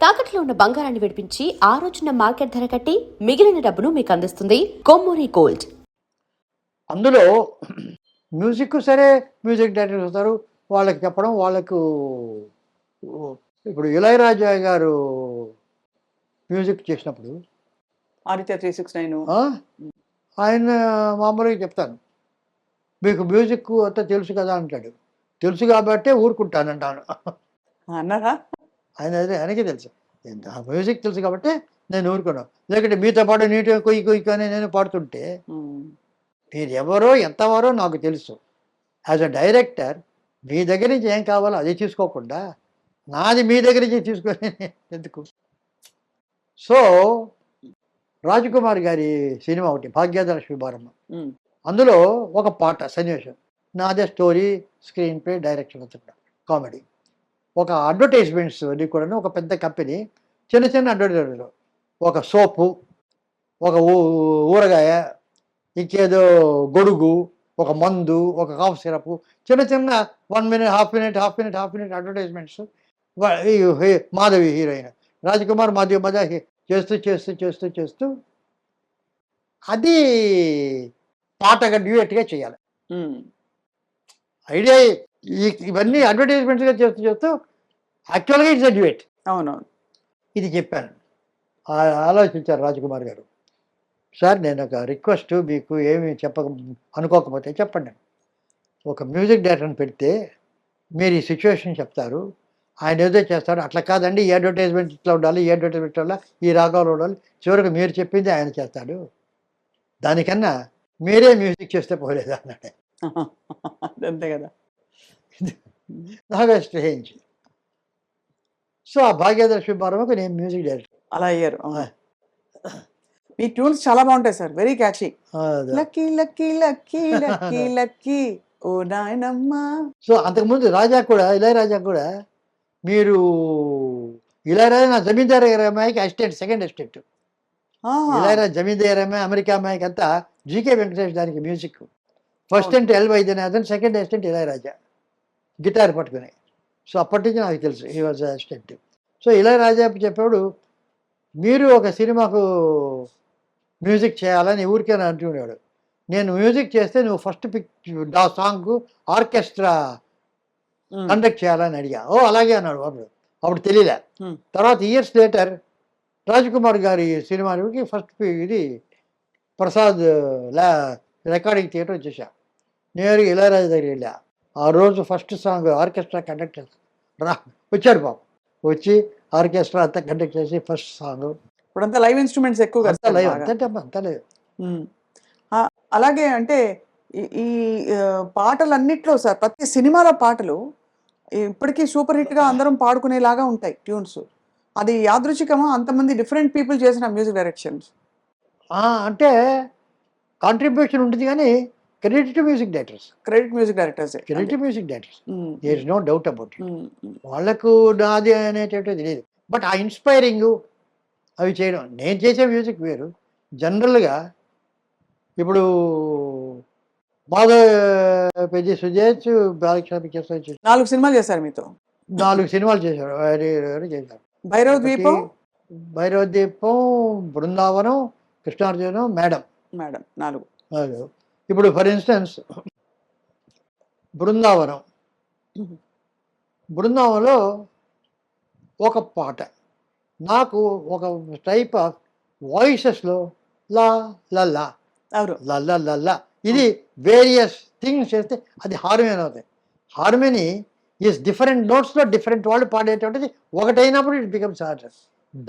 తాకట్లో ఉన్న బంగారాన్ని విడిపించి ఆ రోజున మార్కెట్ ధర కట్టి మిగిలిన డబ్బును మీకు అందిస్తుంది కొమ్మూరి గోల్డ్. అందులో మ్యూజిక్ సరే మ్యూజిక్ డైరెక్టర్స్ వస్తారు, వాళ్ళకి చెప్పడం వాళ్ళకు. ఇప్పుడు ఇళయరాజా గారు మ్యూజిక్ చేసినప్పుడు ఆదిత్య 369 ఆయన మామూలుగా చెప్తాను, మీకు మ్యూజిక్ అంతా తెలుసు కదా అంటాడు. తెలుసు కాబట్టే ఊరుకుంటానంటాను. అన్నారా? ఆయనకే తెలుసు, ఆ మ్యూజిక్ తెలుసు కాబట్టి నేను ఊరుకున్నాను. లేకుంటే మీతో పాటు నీట్గా కొయ్యి కొయ్యి కానీ నేను పాడుతుంటే మీరు ఎవరో ఎంతవరో నాకు తెలుసు. యాజ్ అ డైరెక్టర్ మీ దగ్గర నుంచి ఏం కావాలో అది చూసుకోకుండా నాది మీ దగ్గర నుంచి తీసుకొని ఎందుకు? సో రాజకుమార్ గారి సినిమా ఒకటి భాగ్యలక్ష్మి బారమ్మ, అందులో ఒక పాట సన్నివేశం నాదే స్టోరీ, స్క్రీన్ ప్లే, డైరెక్షన్ అంతా కామెడీ. ఒక అడ్వర్టైజ్మెంట్స్ అది కూడా ఒక పెద్ద కంపెనీ చిన్న చిన్న అడ్వర్టైజ్మెంట్, ఒక సోపు, ఒక ఊరగాయ, ఇంకేదో గొడుగు, ఒక మందు, ఒక కాఫ్ సిరప్, చిన్న చిన్న 1 minute, half minute advertisements. Madhavi heroine, Rajkumar Madhavi మధ్య చేస్తూ అది పాటగా డ్యూయట్గా చేయాలి. ఐడియా ఇవన్నీ అడ్వర్టైజ్మెంట్స్గా చేస్తూ యాక్చువల్గా ఇట్స్ అ డ్యూయట్. అవునవును, ఇది చెప్పాను. ఆలోచించారు రాజకుమార్ గారు. సార్ నేను ఒక రిక్వెస్ట్, మీకు ఏమి అనుకోకపోతే చెప్పండి. ఒక మ్యూజిక్ డైరెక్టర్ని పెడితే మీరు ఈ సిచ్యువేషన్ చెప్తారు, ఆయన ఏదో చేస్తారు. అట్లా కాదండి, ఈ అడ్వర్టైజ్మెంట్ ఇట్లా ఉండాలి, ఈ అడ్వర్టైజ్మెంట్ వల్ల ఈ రాగాలు ఉండాలి, చివరికి మీరు చెప్పింది ఆయన చేస్తాడు, దానికన్నా మీరే మ్యూజిక్ చేస్తే పోలేదా అన్నాడు. అంతే కదా. నాకు స్ట్రేంజ్. సో ఆ భాగ్యలక్ష్మి బారమ్మకు నేను మ్యూజిక్ డైరెక్టర్ అలా అయ్యారు. మీ ట్యూన్స్ చాలా బాగుంటాయి sir, very catchy. Lucky lucky lucky lucky lucky ఓ నాయనమ్మా. సో అంతకుముందు ఇళయరాజా కూడా మీరు ఇళయరాజా నా జమీందారు గారి అమ్మాయికి అసిస్టెంట్, సెకండ్ అసిస్టెంట్. ఇళయరాజా జమీందారు అమ్మాయి, అమెరికా అమ్మాయికి అంతా జీకే వెంకటేష్ దానికి music. First assistant L Vaidyanathan, second assistant Ilaiyaraaja guitar పట్టుకుని. సో అప్పటి నుంచి నాకు తెలుసు ఈ వాజ్ అసిస్టెంట్. సో ఇళయరాజా చెప్పాడు, మీరు ఒక సినిమాకు మ్యూజిక్ చేయాలని ఊరికే అంటున్నాడు. నేను మ్యూజిక్ చేస్తే నువ్వు ఫస్ట్ సాంగ్ ఆర్కెస్ట్రా కండక్ట్ చేయాలని అడిగా. ఓ అలాగే అన్నాడు అప్పుడు తెలియలే. తర్వాత ఇయర్స్ లేటర్ రాజకుమార్ గారి సినిమాకి ఫస్ట్ ఇది ప్రసాద్ రికార్డింగ్ థియేటర్ వచ్చేసా. నేరుగా ఇళయరాజా దగ్గర వెళ్ళా. ఆ రోజు ఫస్ట్ సాంగ్ ఆర్కెస్ట్రా కండక్ట్ చేస్తా వచ్చాడు పాపం. వచ్చి ఆర్కెస్ట్రా అంతా కండక్ట్ చేసి ఫస్ట్ సాంగ్. ఇప్పుడంతా లైవ్ ఇన్స్ట్రుమెంట్స్ ఎక్కువ అంతా లైవ్, అంతా లైవ్. అలాగే అంటే ఈ పాటలన్నిట్లో సార్, ప్రతి సినిమాలో పాటలు ఇప్పటికీ సూపర్ హిట్గా అందరం పాడుకునేలాగా ఉంటాయి ట్యూన్స్. అది యాదృచ్ఛికమా, అంతమంది డిఫరెంట్ పీపుల్ చేసిన మ్యూజిక్ డైరెక్షన్స్? అంటే కాంట్రిబ్యూషన్ ఉంటుంది కానీ credit music directors, there is no doubt about it. వాళ్ళకు నాది అనేటటువంటిది లేదు. బట్ ఆ ఇన్స్పైరింగ్ అవి చేయడం, నేను చేసే మ్యూజిక్ వేరు. జనరల్గా ఇప్పుడు మాధవ్ సుజేష్ బాలకృష్ణ 4 సినిమాలు చేశారు మీతో. 4 సినిమాలు చేశారు. భైరవ ద్వీపం, బృందావనం, కృష్ణార్జునం, మేడం 4. ఇప్పుడు ఫర్ ఇన్స్టెన్స్ బృందావనంలో ఒక పాట నాకు ఒక టైప్ ఆఫ్ వాయిసెస్లో లా లల్లా లల్లా లల్లా, ఇది వేరియస్ థింగ్స్ చేస్తే అది హార్మోని అవుతాయి. హార్మోని ఈజ్ డిఫరెంట్ నోట్స్లో డిఫరెంట్ వాళ్ళు పాడేటువంటిది ఒకటైనప్పుడు ఇట్ బికమ్స్ ఆర్డర్.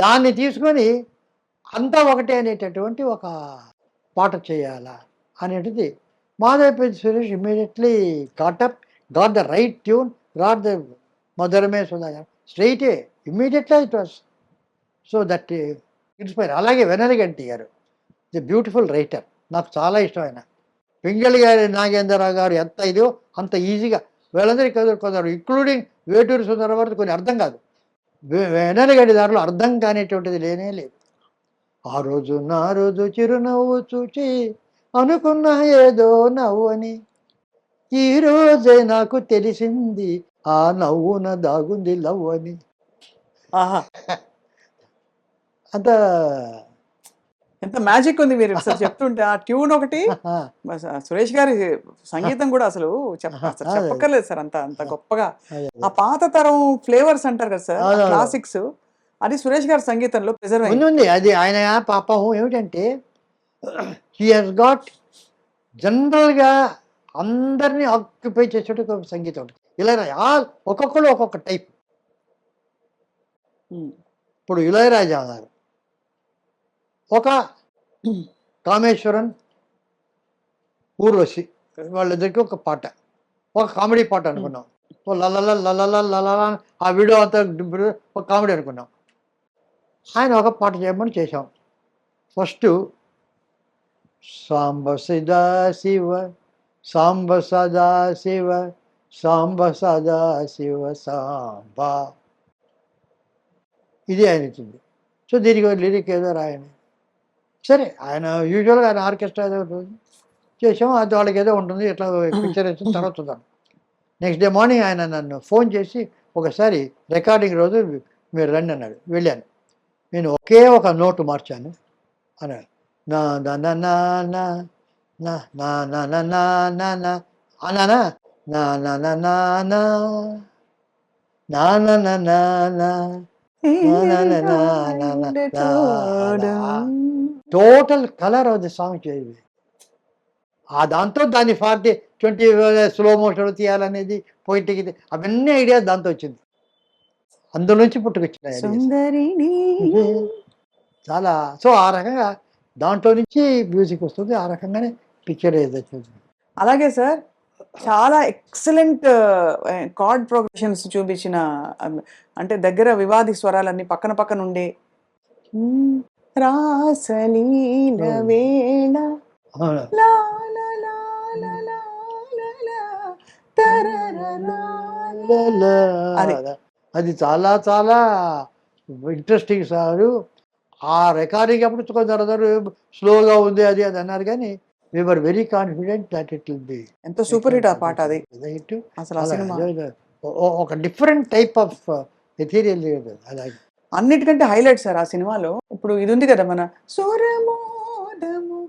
దాన్ని తీసుకొని అంతా ఒకటే అనేటటువంటి ఒక పాట చేయాలా అనేటిది Madhavapathi Suresh immediately got the right tune, got the మధురమే సుధాకర్ స్ట్రైటే immediately it was. So that inspire. అలాగే వెన్నెలగంటి గారు ది బ్యూటిఫుల్ రైటర్, నాకు చాలా ఇష్టం ఆయన. పింగళి గారి నాగేంద్రరావు గారు ఎంత ఇదో అంత ఈజీగా వీళ్ళందరికీ కొందరు ఇంక్లూడింగ్ వేటూరు సుందర వరకు కొన్ని అర్థం కాదు. వెన్నెలగంటి దారిలో అర్థం కానిటువంటిది లేనే లేదు. ఆ రోజు నా రోజు చిరునవ్వు చూచి అనుకున్నా ఏదో నవ్వు అని, ఈ రోజే నాకు తెలిసింది ఆ నవ్వున దాగుంది లవ్ అని. అంత ఎంత మ్యాజిక్ ఉంది మీరు అసలు చెప్తుంటే. ఆ ట్యూన్ ఒకటి, సురేష్ గారి సంగీతం కూడా అసలు అసలు అదే. చెప్పక్కర్లేదు సార్. అంత అంత గొప్పగా అదే. ఆ పాత తరం ఫ్లేవర్స్ అంటారు కదా సార్, అవునవును. క్లాసిక్స్, అది సురేష్ గారి సంగీతంలో ప్రిజర్వ్ అయింది. ఉంది అది ఆయన పాపం ఏమిటంటే హీ హాస్ గాట్ జనరల్గా అందరినీ ఆక్యుపై చేసేట ఒక సంగీతం ఉంటుంది. ఇలా ఒక్కొక్కరు ఒక్కొక్క టైప్. ఉమ్. ఇప్పుడు ఇళయరాజా గారు ఒక కామేశ్వరన్, ఊర్వశి వాళ్ళిద్దరికి ఒక పాట, ఒక కామెడీ పాట అనుకున్నాం. ఓ లలల లలల లలల ఆ వీడియో అంతా ఒక కామెడీ అనుకున్నాం. ఆయన ఒక పాట చేయమని చేశాం. ఫస్ట్ సాంబ సదా శివ సాంబ సదా శివ సాంబ సదా శివ సాంబ, ఇది ఆయన ఇచ్చింది. సో దీనికి లిరిక్ ఏదో రాయండి. సరే ఆయన యూజువల్గా ఆయన ఆర్కెస్ట్రా ఏదో ఉంటుంది చేసాం. అది వాళ్ళకి ఏదో ఉంటుంది ఇట్లా పిక్చర్ వేసిన తర్వాత చూద్దాం. నెక్స్ట్ డే మార్నింగ్ ఆయన నన్ను ఫోన్ చేసి ఒకసారి రికార్డింగ్ రోజు మీరు రండి అన్నాడు. వెళ్ళాను. నేను ఒకే ఒక నోటు మార్చాను అన్నాడు. నా నా నా నా నా నా నా నా నా నా నా నా అన్నానా, నా నా నా నా నా నా నా నా నా నా total colour of the song చేయాలి. ఆ దాంతో దాన్ని 20 స్లో మోషన్ తీయాలనేది పోయిట్కి అవన్నీ ఐడియాస్ దాంతో వచ్చింది. అందులోంచి పుట్టుకొచ్చినాయి సుందరిని. చాలా. సో ఆ రకంగా దాంట్లో నుంచి మ్యూజిక్ వస్తుంది. ఆ రకంగానే పిక్చర్ ఏది వచ్చింది. అలాగే సార్ చాలా ఎక్సలెంట్ కార్డ్ ప్రోగ్రెషన్స్ చూపించిన, అంటే దగ్గర వివాది స్వరాలన్నీ పక్కన పక్కన ఉండే రాసలీల వేళ అవును. లా లా లా లా లా లా లా తరరరా. అది. అది చాలా చాలా ఇంట్రెస్టింగ్ సారు. ఆ రికార్డింగ్ అప్పుడు కొంచెం స్లోగా ఉంది అది అది అన్నారు కానీ we were very confident that it will be ఎంత సూపర్ హిట్ ఆ పాట అది. hit. అసలు ఆ సినిమా ఒక డిఫరెంట్ టైప్ ఆఫ్ ఎథీరియల్ అలాగే. అన్నిటికంటే హైలైట్ సార్ ఆ సినిమాలో. ఇప్పుడు ఇది ఉంది కదా మన సురమోదము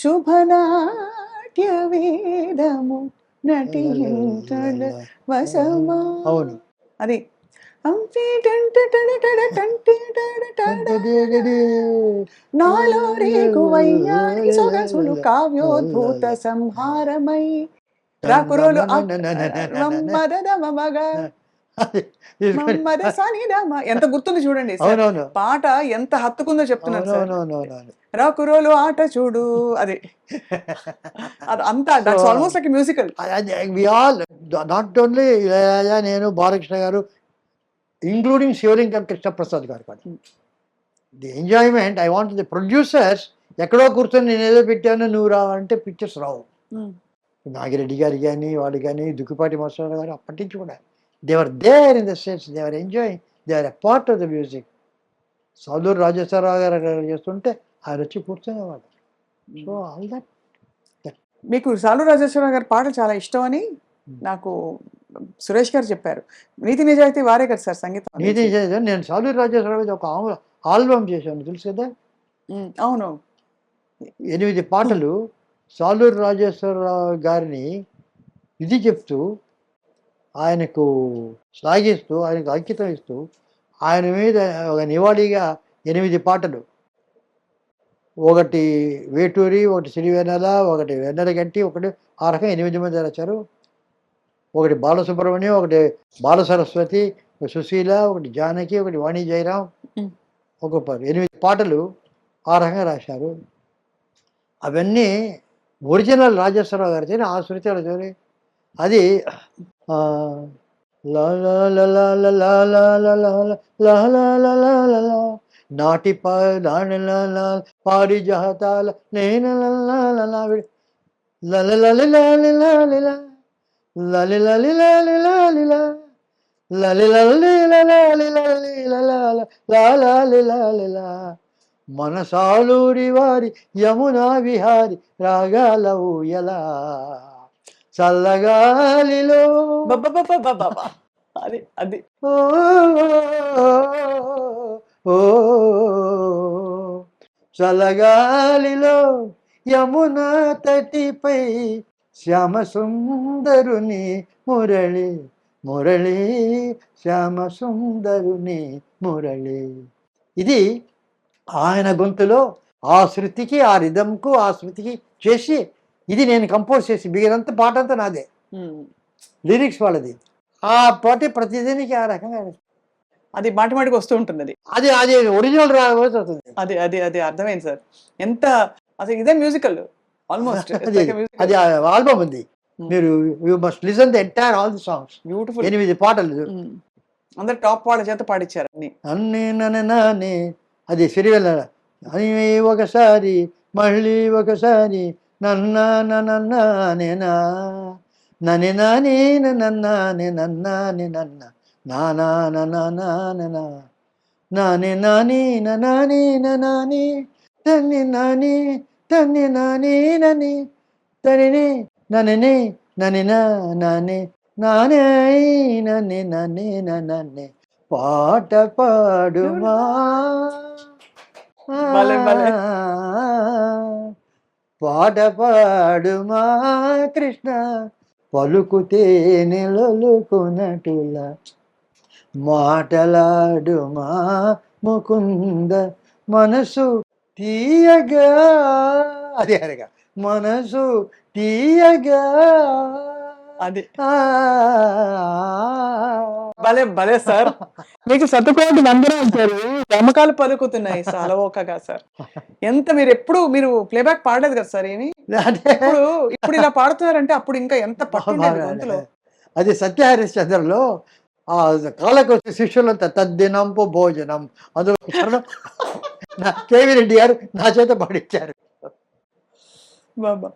శుభనాట్య వేదము నటించడ వశమా. అవును. అది నాలో రేగు వయ్యారి సొగసులు కావ్యోద్భూత సంహారమై రాకురోలు ఎంత గుర్తుంది చూడండి సార్. అవునవును. పాట ఎంత హత్తుకుందో చెప్తున్నాను సార్. అవునవును. రాకురోలు ఆట చూడు అది అది అంతా that's almost like musical. We all not only నేను బాలకృష్ణ గారు ఇంక్లూడింగ్ శివలింగం కృష్ణప్రసాద్ గారు కూడా the enjoyment I want the producers ఎక్కడో కూర్చొని నేను ఏదో పెట్టాను నువ్వు రావంటే పిక్చర్స్ రావు. నాగిరెడ్డి గారు కానీ వాళ్ళు కానీ దుక్కిపాటి మసూర గారు అప్పటి నుంచి కూడా they were there in the States, they were enjoying, they were a part of the music. Saluru Rajeswararao garu చేస్తుంటే ఆయన వచ్చి కూర్చునేవాడు. So all that. మీకు సాలూరు రాజేశ్వరరావు గారి పాటలు చాలా ఇష్టం అని నాకు సురేష్ గారు చెప్పారు. నీతి నిజాయితీ వారే కదా సార్ సంగీతం. నీతి నిజాయితీ నేను సాలూరు రాజేశ్వరరావు మీద ఒక ఆల్బమ్ చేశాను తెలుసు కదా. అవును. 8 పాటలు సాలూరు రాజేశ్వరరావు గారిని ఇది చెప్తూ ఆయనకు శ్లాఘిస్తూ ఆయనకు అంకితం ఇస్తూ ఆయన మీద ఒక నివాళిగా 8 పాటలు, ఒకటి వేటూరి, ఒకటి సిరివెన్నెల, ఒకటి వెన్నెలగంటి, ఒకటి ఆ రకంగా 8 మంది రాశారు. ఒకటి బాలసుబ్రహ్మణ్యం, ఒకటి బాల సరస్వతి, ఒక సుశీల, ఒకటి జానకి, ఒకటి వాణి జయరాం, ఒక 8 పాటలు ఆ రకంగా రాశారు. అవన్నీ ఒరిజినల్ రాజేశ్వరరావు గారి ఆ శృతిలో చూరి అది నాటి పారిజాతాల మనసాలూరి వారి యమునా విహారి రాగాల ఊయల చల్లగాలిలో అది అది ఓ చలగాలిలో యమునా తటిపై శ్యామ సుందరుని మురళి మురళి శ్యామ సుందరుని మురళి. ఇది ఆయన గొంతులో ఆ శృతికి, ఆ రిధంకు, ఆ శృతికి చేసి, ఇది నేను కంపోజ్ చేసి మిగిలినంత పాట అంతా నాదే, లిరిక్స్ వాళ్ళది. ఆ పాట ప్రతిదానికి ఆ రకంగా అది మాటి మాటికి వస్తూ ఉంటుంది. అది అది ఒరిజినల్ రావచ్చు అవుతుంది. అది అర్థమైంది సార్. ఎంత అసలు ఇదే మ్యూజికల్ ఆల్మోస్ట్. అది ఆల్బమ్ ఉంది, మీరు you must listen the entire all the songs. Beautiful. 8 పాటలు అందరు టాప్ వాళ్ళ చేత పాడించారు అన్ని. అన్నీ నన్నే అది సిరివెల్ల అని ఒకసారి మళ్ళీ ఒకసారి నన్నా నన్నేనా నని నాని నన్నాని నన్నాని నన్న నానా నానా నాని నాని నాని నాని తన్ని నాని తన్ని నాని నని తని నని నని నాని నానే నని నని నన్నే పాట పాడుమా భలే భలే. పాట పాడుమా కృష్ణ పలుకుతే నిలలుకునటుల మాటలాడుమా ముకుంద మనసు తీయగా అది అరగా మనసు తీయగా అది భలే భలే సార్. మీకు శతకోటి వందనాలు సార్. గమకాలు పలుకుతున్నాయి అలవోకగా సార్. ఎంత మీరు ఎప్పుడు మీరు ప్లేబ్యాక్ పాడలేదు కదా సార్ ఏమి. ఇప్పుడు ఇలా పాడుతున్నారంటే అప్పుడు ఇంకా ఎంత పట్టుండేది గొంతులో. అది సత్యహరిశ్చంద్రలో ఆ కాళ్ళకు వచ్చే శిష్యులంతా తద్దినంపు భోజనం అందులో కేవీ రెడ్డి గారు నా చేత పాడించారు. బాబా